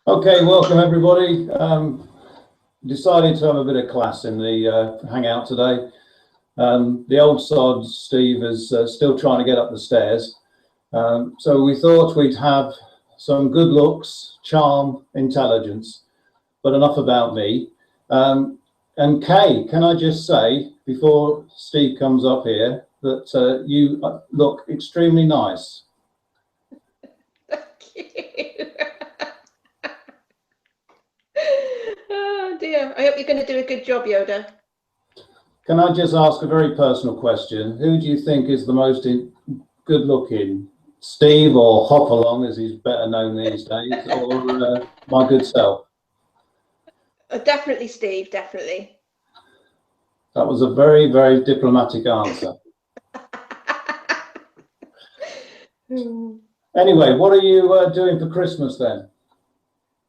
Okay, welcome everybody. Decided to have a bit of class in the hangout today. The old sod, Steve, is still trying to get up the stairs. So we thought we'd have some good looks, charm, intelligence, but enough about me. And Kay, can I just say, before Steve comes up here, that you look extremely nice. Thank you. Oh dear, I hope you're going to do a good job, Yoda. Can I just ask a very personal question? Who do you think is the most good looking? Steve or Hopalong, as he's better known these days, or my good self? Definitely Steve, definitely. That was a very, very diplomatic answer. Anyway, what are you doing for Christmas then?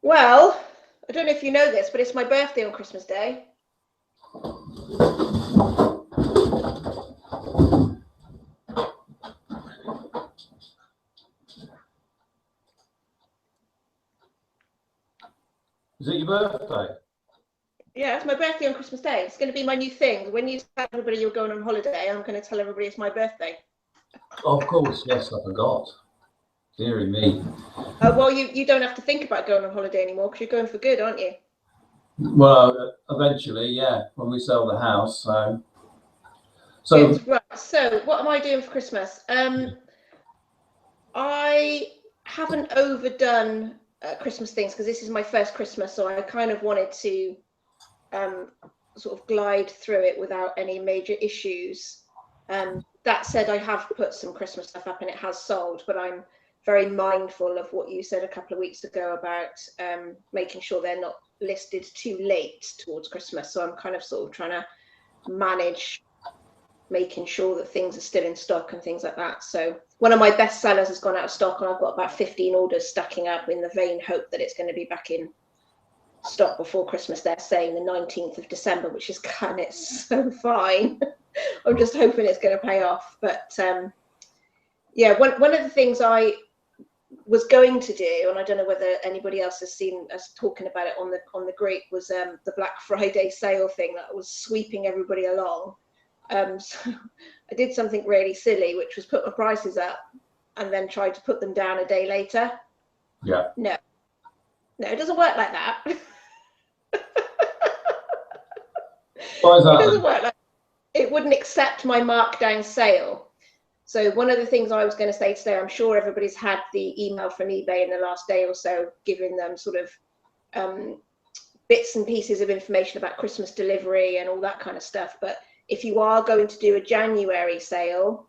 Well, I don't know if you know this, but it's my birthday on Christmas Day. Is it your birthday? Yeah, it's my birthday on Christmas Day. It's going to be my new thing. When you tell everybody you're going on holiday, I'm going to tell everybody it's my birthday. Of course, yes, I forgot. Deary me. Well, you don't have to think about going on holiday anymore because you're going for good, aren't you? Well, eventually, yeah, when we sell the house. So good. Right. So what am I doing for Christmas? I haven't overdone Christmas things because this is my first Christmas, so I kind of wanted to sort of glide through it without any major issues. That said, I have put some Christmas stuff up and it has sold, but I'm very mindful of what you said a couple of weeks ago about making sure they're not listed too late towards Christmas. So I'm kind of sort of trying to manage making sure that things are still in stock and things like that. So one of my best sellers has gone out of stock and I've got about 15 orders stacking up in the vain hope that it's going to be back in stock before Christmas. They're saying the 19th of December, which is kind of so fine. I'm just hoping it's going to pay off. But yeah, one of the things I was going to do, and I don't know whether anybody else has seen us talking about it on the group, was the Black Friday sale thing that was sweeping everybody along. So I did something really silly, which was put my prices up and then tried to put them down a day later. Yeah. No, it doesn't work like that. Why is that? It doesn't work like that. It wouldn't accept my markdown sale. So one of the things I was going to say today, I'm sure everybody's had the email from eBay in the last day or so, giving them sort of bits and pieces of information about Christmas delivery and all that kind of stuff. But if you are going to do a January sale,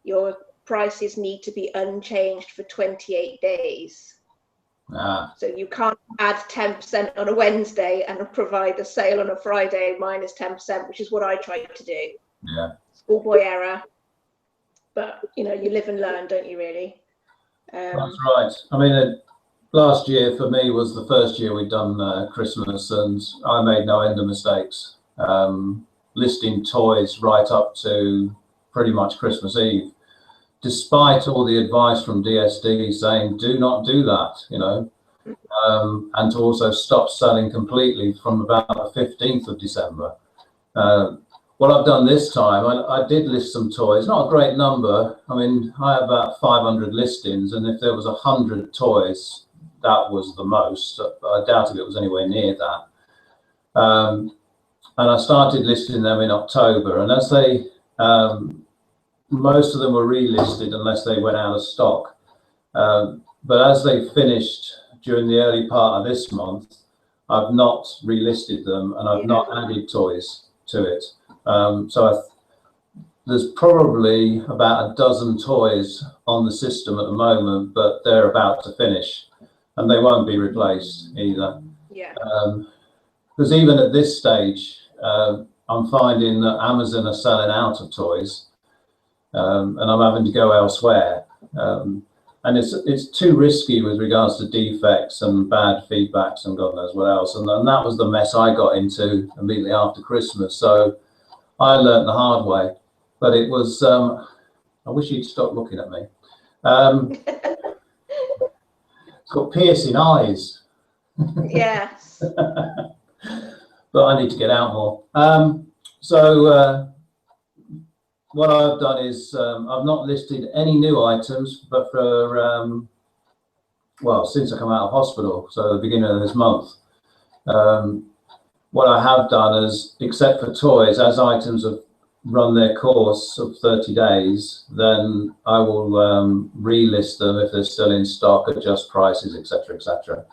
your prices need to be unchanged for 28 days. So you can't add 10% on a Wednesday and provide a sale on a Friday minus 10%, which is what I tried to do. Yeah. Schoolboy error. But, you know, you live and learn, don't you, really? That's right. I mean, last year for me was the first year we'd done Christmas, and I made no end of mistakes. Listing toys right up to pretty much Christmas Eve, despite all the advice from DSD saying do not do that, you know, and to also stop selling completely from about the 15th of December. What I've done this time, I did list some toys, not a great number. I mean, I have about 500 listings, and if there was 100 toys, that was the most. I doubted it was anywhere near that. And I started listing them in October, and as they, most of them were relisted unless they went out of stock. But as they finished during the early part of this month, I've not relisted them and I've not added toys to it. So there's probably about a dozen toys on the system at the moment, but they're about to finish and they won't be replaced either. Yeah. Because even at this stage, I'm finding that Amazon are selling out of toys, and I'm having to go elsewhere. And it's too risky with regards to defects and bad feedbacks and God knows what else. And that was the mess I got into immediately after Christmas. So I learned the hard way. But it was, I wish you'd stop looking at me. It's got piercing eyes. Yes. But I need to get out more. So what I've done is I've not listed any new items, but for well, since I come out of hospital, so the beginning of this month, what I have done is, except for toys, as items have run their course of 30 days, then I will relist them if they're still in stock, adjust prices, etc., etc.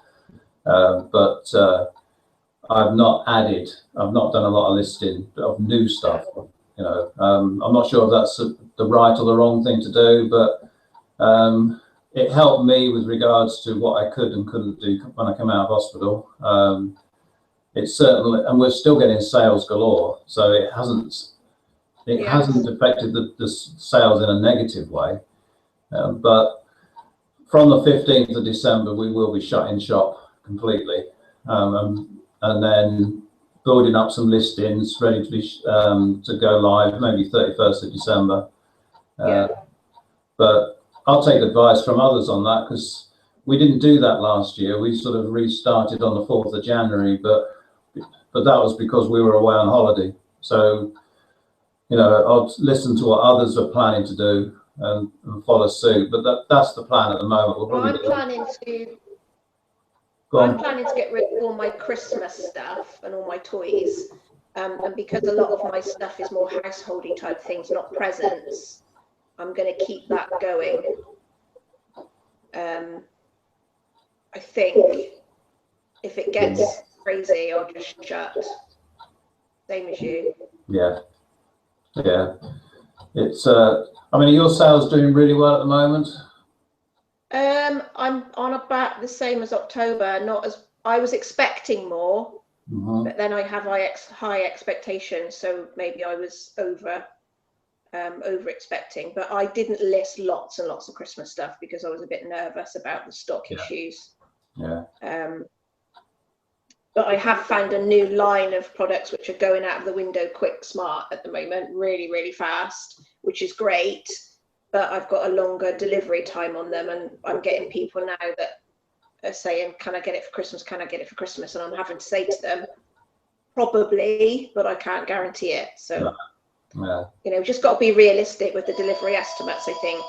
But I've not done a lot of listing of new stuff. You know, I'm not sure if that's the right or the wrong thing to do, but it helped me with regards to what I could and couldn't do when I came out of hospital. It's certainly, and we're still getting sales galore, so it hasn't affected the sales in a negative way. But from the 15th of December, we will be shutting shop completely, and then building up some listings ready to be to go live, maybe 31st of December. But I'll take advice from others on that, because we didn't do that last year. We sort of restarted on the 4th of January, but that was because we were away on holiday. So, you know, I'll listen to what others are planning to do and follow suit. But that's the plan at the moment. Well, I'm planning to get rid of all my Christmas stuff and all my toys. And because a lot of my stuff is more householdy type things, not presents, I'm going to keep that going. I think if it gets crazy, I'll just shut. Same as you. Yeah. It's I mean, are your sales doing really well at the moment? I'm on about the same as October. Not as I was expecting more, but then I have high expectations, so maybe I was over expecting. But I didn't list lots and lots of Christmas stuff because I was a bit nervous about the stock issues. But I have found a new line of products which are going out of the window quick smart at the moment, really, really fast, which is great. But I've got a longer delivery time on them, and I'm getting people now that are saying, can I get it for Christmas? Can I get it for Christmas? And I'm having to say to them, probably, but I can't guarantee it. So, you know, just got to be realistic with the delivery estimates, I think.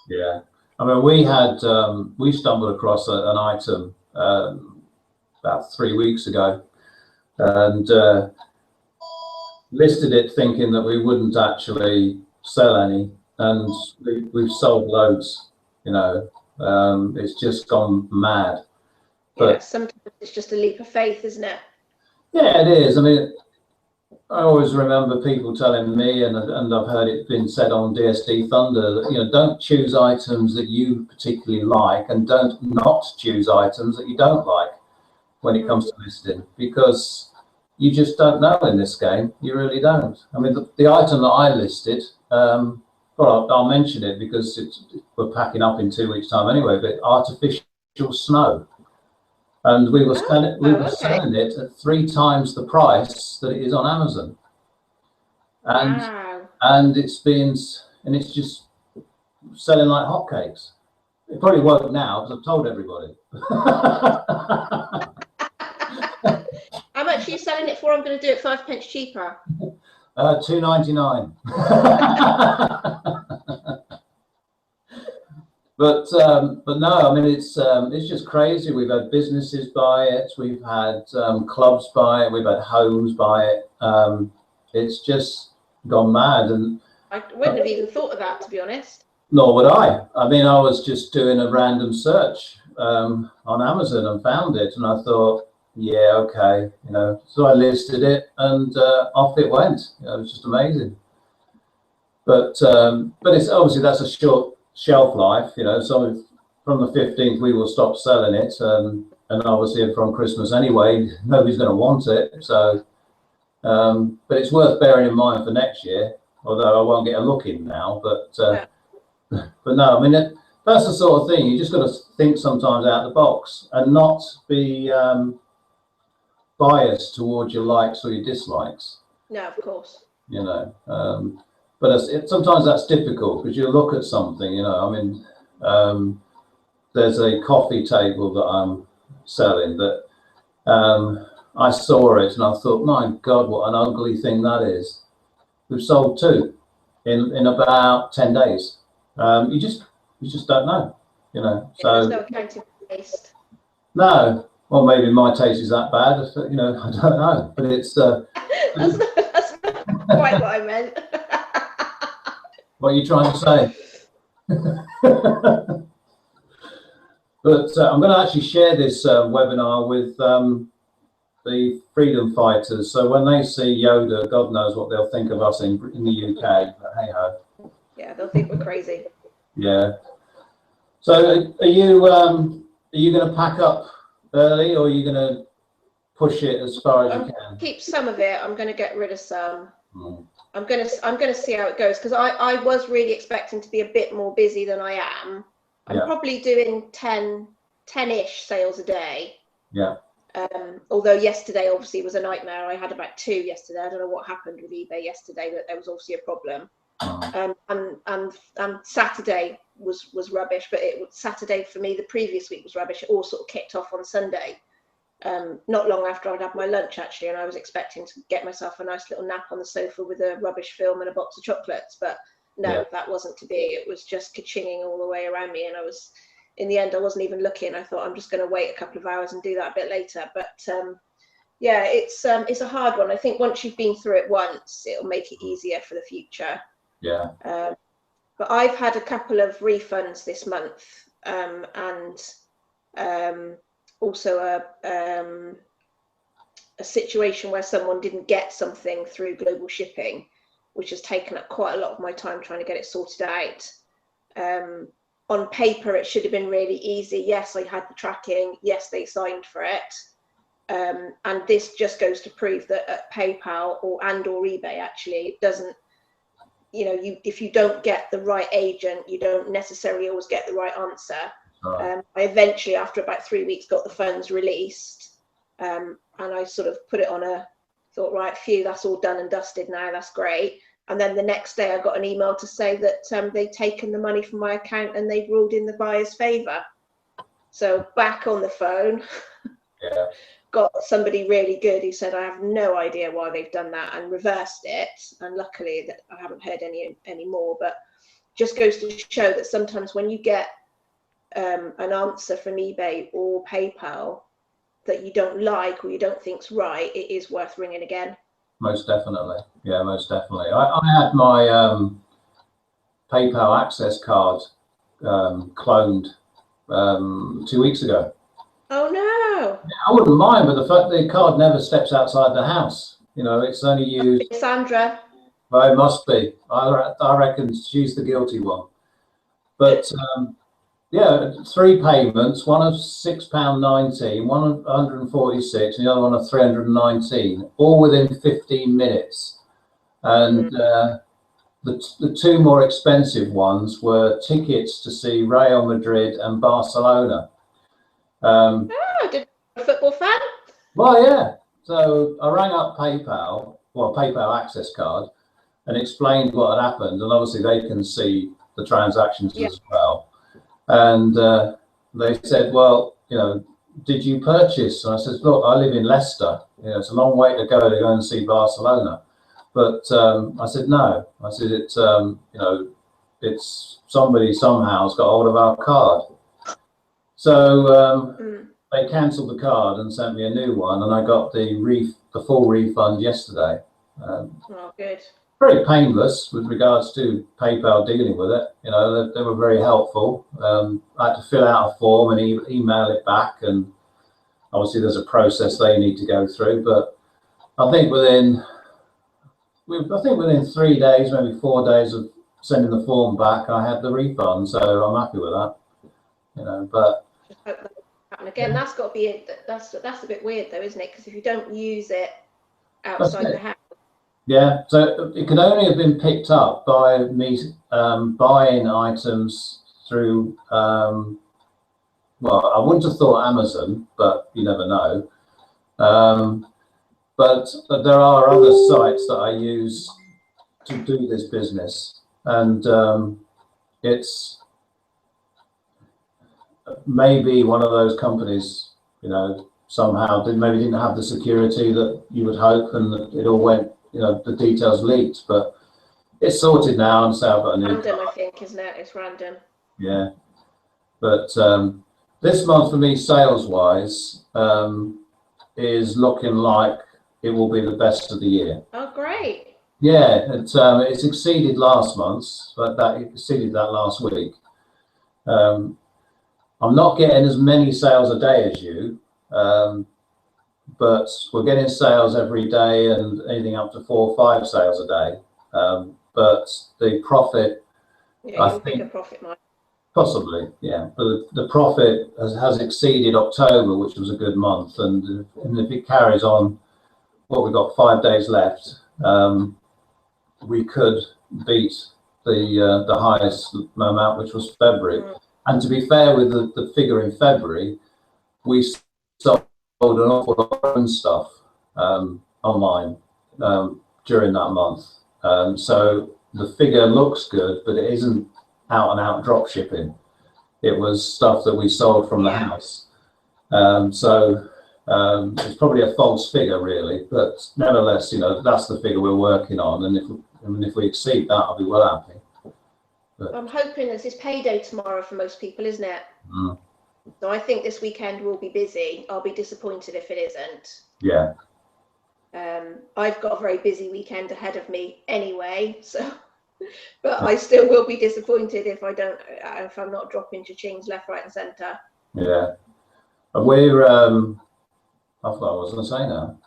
Yeah. I mean, we stumbled across an item about 3 weeks ago, and listed it thinking that we wouldn't actually sell any, and we've sold loads. You know, it's just gone mad. But yeah, sometimes it's just a leap of faith, isn't it? Yeah, it is. I mean, I always remember people telling me, and I've heard it been said on DSD Thunder, that, you know, don't choose items that you particularly like, and don't not choose items that you don't like when it comes to listing, because you just don't know in this game. You really don't. I mean, the item that I listed, well, I'll mention it because we're packing up in 2 weeks' time anyway, but artificial snow. And we were selling it at 3 times the price that it is on Amazon. And it's just selling like hotcakes. It probably won't now because I've told everybody. How much are you selling it for? I'm going to do it 5 pence cheaper. £2.99. But no, I mean, it's just crazy. We've had businesses buy it, we've had clubs buy it, we've had homes buy it. It's just gone mad, and I wouldn't have even thought of that, to be honest. Nor would I. I mean, I was just doing a random search on Amazon and found it, and I thought, yeah, okay, you know. So I listed it, and off it went. You know, it was just amazing. But it's obviously, that's a short shelf life, you know. So from the 15th we will stop selling it, and obviously from Christmas anyway, nobody's going to want it. So, but it's worth bearing in mind for next year. Although I won't get a look in now, but no, I mean, that's the sort of thing. You just got to think sometimes out of the box and not be biased towards your likes or your dislikes. No, of course. You know, but sometimes that's difficult because you look at something, you know. I mean, there's a coffee table that I'm selling that I saw it and I thought, my God, what an ugly thing that is. We've sold 2 in about 10 days. You just don't know, you know. So there's no accounting taste. no, well, maybe my taste is that bad. You know, I don't know, but it's. That's not quite what I meant. What are you trying to say? But I'm going to actually share this webinar with the freedom fighters. So when they see Yoda, God knows what they'll think of us in the UK. But hey ho. Yeah, they'll think we're crazy. Yeah. So are you going to pack up early, or are you going to push it as far as you can? Keep some of it. I'm going to get rid of some. Mm. I'm going to see how it goes, because I was really expecting to be a bit more busy than I am. I'm probably doing 10-ish sales a day. Yeah. Although yesterday obviously was a nightmare. I had about 2 yesterday. I don't know what happened with eBay yesterday, but there was obviously a problem. And Saturday was rubbish, but Saturday for me the previous week was rubbish. It all sort of kicked off on Sunday. Not long after I'd had my lunch actually, and I was expecting to get myself a nice little nap on the sofa with a rubbish film and a box of chocolates, but no, that wasn't to be. It was just ka-chinging all the way around me, and in the end I wasn't even looking. I thought I'm just going to wait a couple of hours and do that a bit later. But yeah, it's a hard one. I think once you've been through it once, it'll make it easier for the future. Yeah. But I've had a couple of refunds this month, and also a situation where someone didn't get something through global shipping, which has taken up quite a lot of my time trying to get it sorted out. On paper, it should have been really easy. Yes, I had the tracking. Yes, they signed for it. And this just goes to prove that at PayPal or eBay, actually, it doesn't, you know, if you don't get the right agent, you don't necessarily always get the right answer. I eventually, after about 3 weeks, got the funds released, and I sort of put it on thought, right, phew, that's all done and dusted now, that's great. And then the next day I got an email to say that they'd taken the money from my account and they'd ruled in the buyer's favour. So back on the phone, got somebody really good who said, I have no idea why they've done that, and reversed it. And luckily that I haven't heard any more, but just goes to show that sometimes when you get an answer from eBay or PayPal that you don't like or you don't think's right, it is worth ringing again. Most definitely. Yeah, most definitely. I had my PayPal access card cloned 2 weeks ago. Oh no! I wouldn't mind, but the fact the card never steps outside the house. You know, it's only used. Sandra. Well, it must be. I reckon she's the guilty one. But yeah, 3 payments, one of £6.19, one of 146, and the other one of 319, all within 15 minutes. And the 2 more expensive ones were tickets to see Real Madrid and Barcelona. Did a football fan? Well, yeah. So I rang up PayPal, well, PayPal access card, and explained what had happened. And obviously they can see the transactions as well. And they said, well, you know, did you purchase? And I said, look, I live in Leicester. You know, it's a long way to go and see Barcelona. But I said, no. I said, it's, you know, it's somebody somehow has got hold of our card. So they cancelled the card and sent me a new one, and I got the full refund yesterday. Oh, good. Very painless with regards to PayPal dealing with it. You know, they were very helpful. I had to fill out a form and email it back, and obviously there's a process they need to go through. But I think within 3 days, maybe 4 days of sending the form back, I had the refund. So I'm happy with that. You know, but and again, that's got to be that's a bit weird though, isn't it? Because if you don't use it outside the house. Yeah, so it could only have been picked up by me buying items through, well, I wouldn't have thought Amazon, but you never know. But there are other sites that I use to do this business, and it's maybe one of those companies, you know, somehow maybe didn't have the security that you would hope, and it all went, the details leaked. But it's sorted now, and so I've got a new random, car. I think, isn't it? It's random. Yeah, but this month for me, sales-wise, is looking like it will be the best of the year. Oh, great. Yeah, it's exceeded last month's, but it exceeded that last week. I'm not getting as many sales a day as you, but we're getting sales every day, and anything up to 4 or 5 sales a day. But the profit, Yeah, I you'll think, make a profit, Mike. possibly, yeah. But the profit has exceeded October, which was a good month, and if it carries on, we've got 5 days left. We could beat the highest amount, which was February. And to be fair with the figure in February, we sold an awful lot of our own stuff online during that month. So the figure looks good, but it isn't out and out drop shipping. It was stuff that we sold from the house. So it's probably a false figure, really, but nevertheless, that's the figure we're working on, and if we exceed that, I'll be well happy. But I'm hoping it's payday tomorrow for most people, isn't it? So I think this weekend will be busy. I'll be disappointed if it isn't. Yeah. I've got a very busy weekend ahead of me anyway, so but I still will be disappointed if I'm not dropping cha-chings left, right, and centre. Yeah. We're I forgot what I was going to say now.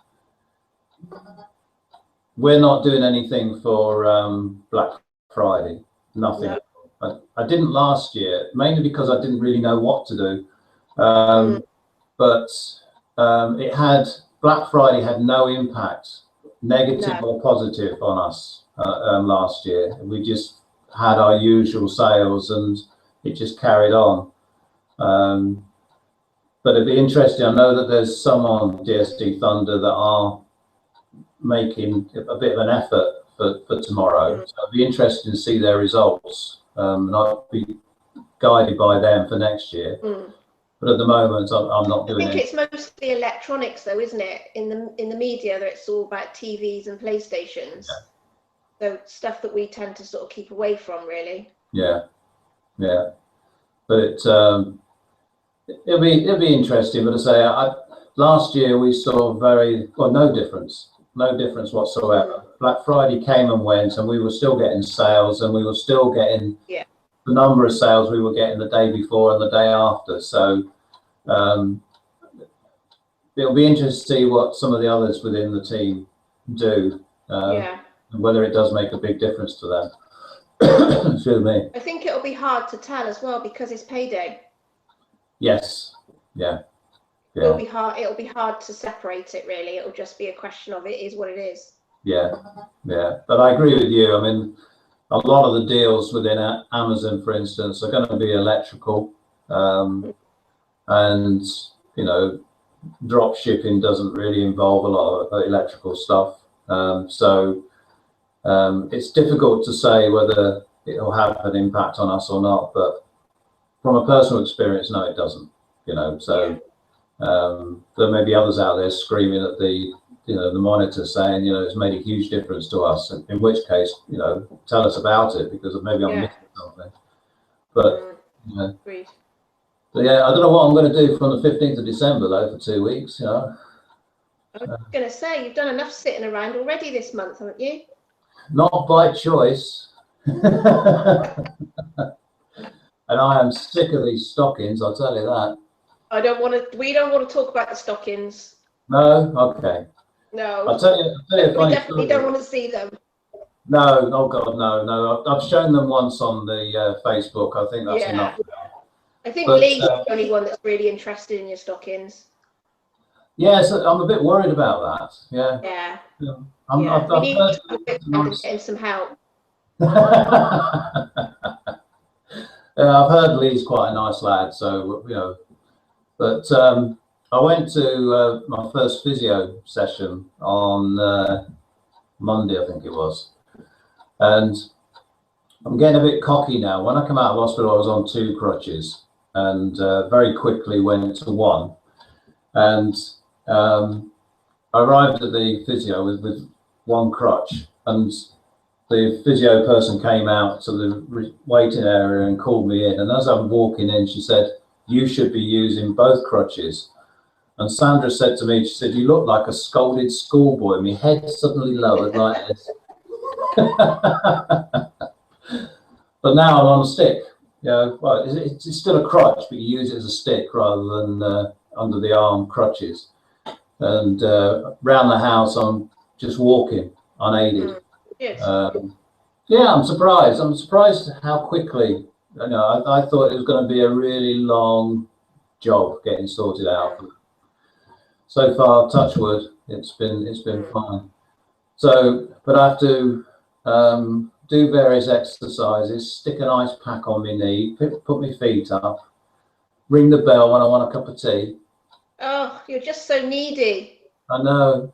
We're not doing anything for Black Friday. Nothing. No. I didn't last year, mainly because I didn't really know what to do. But Black Friday had no impact, negative or positive, on us last year. We just had our usual sales, and it just carried on. But it'd be interesting. I know that there's some on DSD Thunder that are making a bit of an effort for tomorrow. So it'd be interesting to see their results. And I'll be guided by them for next year. But at the moment, I'm not doing it. I think it's mostly electronics, though, isn't it? In the media, that it's all about TVs and PlayStations. So stuff that we tend to sort of keep away from, really. Yeah. But it'll be interesting. But I say, last year we saw no difference whatsoever. Black Friday came and went, and we were still getting sales, and we were still getting the number of sales we were getting the day before and the day after. So it'll be interesting to see what some of the others within the team do, and whether it does make a big difference to them. Excuse me. I think it'll be hard to tell as well, because it's payday. Yes. Yeah. It'll be hard to separate it, really. It'll just be a question of it is what it is. Yeah. But I agree with you. I mean, a lot of the deals within Amazon, for instance, are going to be electrical, and drop shipping doesn't really involve a lot of electrical stuff. So it's difficult to say whether it'll have an impact on us or not. But from a personal experience, no, it doesn't. So. There may be others out there screaming at the monitor saying, it's made a huge difference to us. In which case, tell us about it, because maybe I'm missing something. But Agreed. I don't know what I'm going to do from the 15th of December though for 2 weeks. I was going to say, you've done enough sitting around already this month, haven't you? Not by choice. And I am sick of these stockings, I'll tell you that. We don't want to talk about the stockings. No? Okay. No. I'll tell you we definitely don't want to see them. No, oh God, no. I've shown them once on the Facebook. I think that's enough. I think Lee's the only one that's really interested in your stockings. Yes, I'm a bit worried about that. Yeah. We need to get him some help. I've heard Lee's quite a nice lad, so But I went to my first physio session on Monday, I think it was, and I'm getting a bit cocky now. When I come out of hospital, I was on 2 crutches, and very quickly went to 1. And I arrived at the physio with one crutch, and the physio person came out to the waiting area and called me in. And as I'm walking in, she said, "You should be using both crutches." And Sandra said to me, she said, "You look like a scolded schoolboy." My head suddenly lowered like this. But now I'm on a stick. You know, well, it's still a crutch, but you use it as a stick rather than under the arm crutches. And round the house, I'm just walking unaided. Yes. Yeah, I'm surprised. I'm surprised how quickly. You know, I thought it was going to be a really long job getting sorted out. So far, touch wood, it's been fine. So, but I have to do various exercises, stick an ice pack on my knee, put my feet up, ring the bell when I want a cup of tea. Oh, you're just so needy. I know.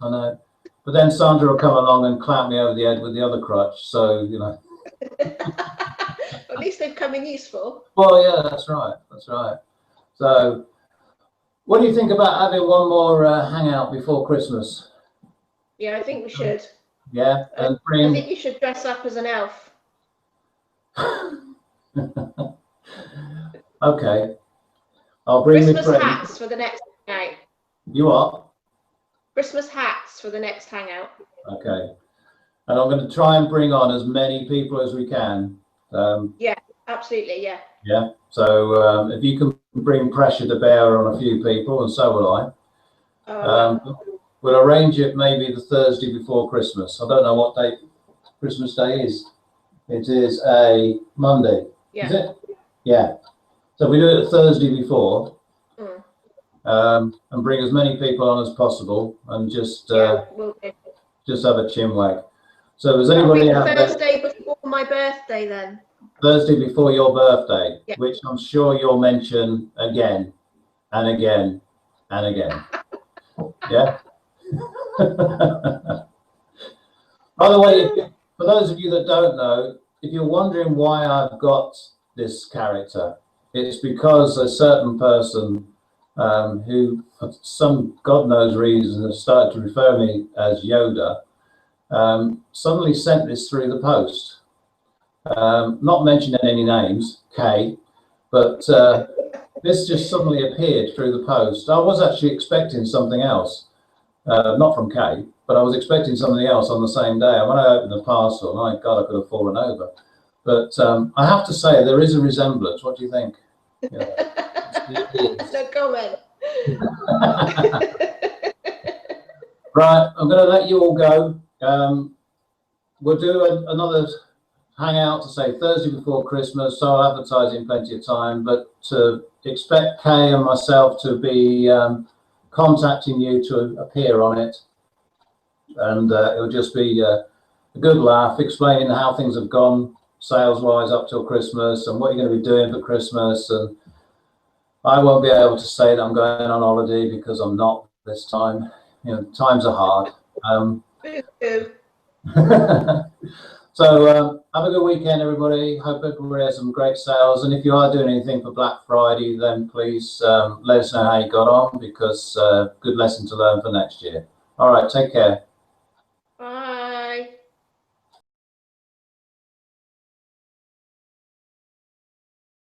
But then Sandra will come along and clap me over the head with the other crutch. So, you know. At least they've come in useful. Well, yeah, that's right. So, what do you think about having one more hangout before Christmas? Yeah, I think we should. Yeah, and I think you should dress up as an elf. Okay. I'll bring Christmas my friend. hats for the next hangout. You are? Christmas hats for the next hangout. Okay. And I'm going to try and bring on as many people as we can. Yeah, absolutely, yeah. Yeah. So if you can bring pressure to bear on a few people, and so will I. We'll arrange it maybe the Thursday before Christmas. I don't know what day Christmas Day is. It is a Monday. Yeah. Is it? Yeah. So we do it Thursday before. And bring as many people on as possible, and just just have a chinwag. So does anybody out there? Thursday before my birthday, then. Thursday before your birthday, yeah. Which I'm sure you'll mention again and again and again. Yeah. By the way, for those of you that don't know, if you're wondering why I've got this character, it's because a certain person who, for some God knows reason, has started to refer me as Yoda, suddenly sent this through the post. Not mentioning any names, Kay, but this just suddenly appeared through the post. I was actually expecting something else, not from Kay, but I was expecting something else on the same day. And when I opened the parcel, my God, I could have fallen over. But I have to say, there is a resemblance. What do you think? No comment. Right, I'm going to let you all go. We'll do another hangout to say Thursday before Christmas, so I'll advertise in plenty of time, but to expect Kay and myself to be contacting you to appear on it, and it'll just be a good laugh, explaining how things have gone sales wise up till Christmas and what you're going to be doing for Christmas. And I won't be able to say that I'm going on holiday, because I'm not this time. You know, times are hard. So have a good weekend, everybody. Hope everybody has some great sales. And if you are doing anything for Black Friday, then please let us know how you got on, because good lesson to learn for next year. All right, take care. Bye.